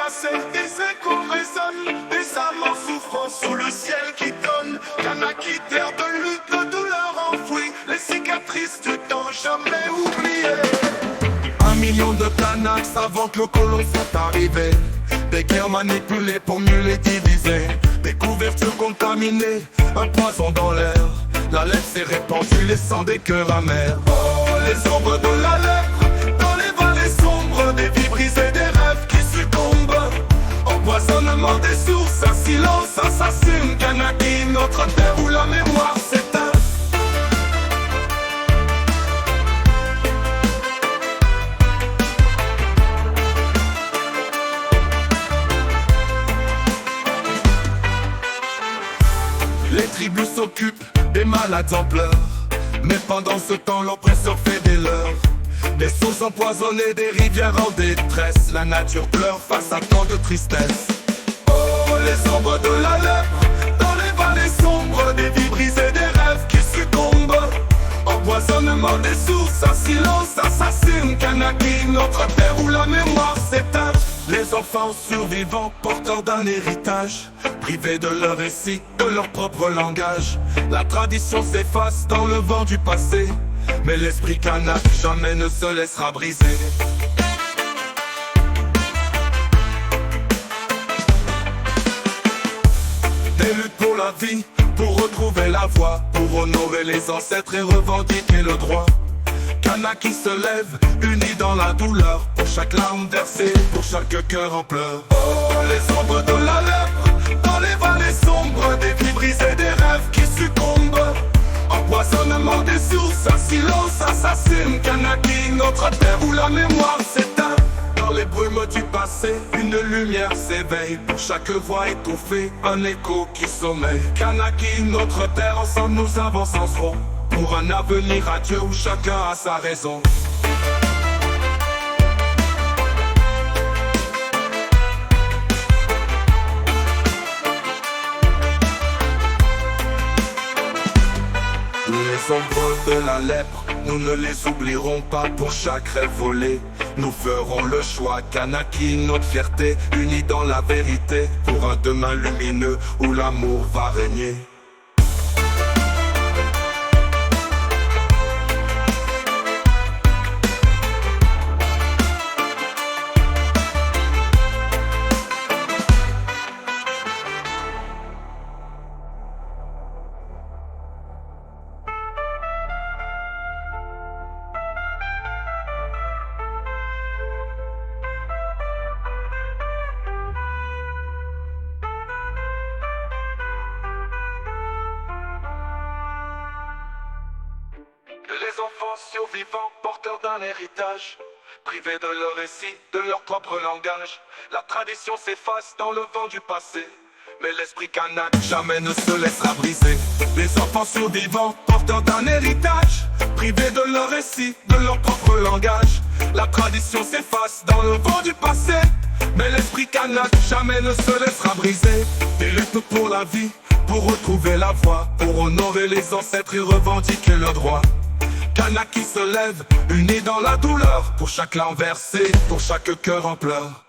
passé, des échos résonnent, des âmes en souffrance sous le ciel qui donne. Kanaki, terre de lutte, de douleur enfouie, les cicatrices du temps jamais oubliées. 1 million de Kanaks avant que le colon soit arrivé. Des guerres manipulées pour mieux les diviser. Des couvertures contaminées, un poison dans l'air. La lèpre s'est répandue, laissant des cœurs amers. Oh, les ombres de la lèpre, dans les vallées sombres, des vies brisées, des rêves qui succombent. Empoisonnement des sources, un silence assassine. Kanaki, notre terre où la mémoire s'éteint. Les tribus s'occupent des malades en pleurs, mais pendant ce temps l'oppresseur fait des leurs. Des sources empoisonnées, des rivières en détresse. La nature pleure face à tant de tristesse. Oh, les ombres de la lèpre, dans les vallées sombres, des vies brisées, des rêves qui succombent. Empoisonnement des sources, un silence assassine. Kanaki, notre terre où la mémoire s'éteint. Les enfants survivants, porteurs d'un héritage, privés de leur récit, de leur propre langage. La tradition s'efface dans le vent du passé, mais l'esprit kanak jamais ne se laissera briser. Des luttes pour la vie, pour retrouver la voie, pour honorer les ancêtres et revendiquer le droit. Kanaki se lève, unis dans la douleur, pour chaque larme versée, pour chaque cœur en pleurs. Oh, les ombres de la lèpre, dans les vallées sombres, des vies brisées, des rêves qui succombent. Empoisonnement des sources, un silence assassine. Kanaki, notre terre où la mémoire s'éteint. Dans les brumes du passé, une lumière s'éveille. Pour chaque voix étouffée, un écho qui sommeille. Kanaki, notre terre, ensemble nous avancerons pour un avenir radieux où chacun a sa raison. Les ombres de la lèpre, nous ne les oublierons pas. Pour chaque rêve volé, nous ferons le choix. Kanaki, notre fierté, unis dans la vérité, pour un demain lumineux où l'amour va régner. Les enfants survivants, porteurs d'un héritage, privés de leur récit, de leur propre langage. La tradition s'efface dans le vent du passé, mais l'esprit kanak jamais ne se laissera briser. Les enfants survivants, porteurs d'un héritage, privés de leur récit, de leur propre langage. La tradition s'efface dans le vent du passé, mais l'esprit kanak jamais ne se laissera briser. Des luttes pour la vie, pour retrouver la voie, pour honorer les ancêtres et revendiquer leurs droits. Kanaki se lève, unis dans la douleur, pour chaque larme versée, pour chaque cœur en pleurs.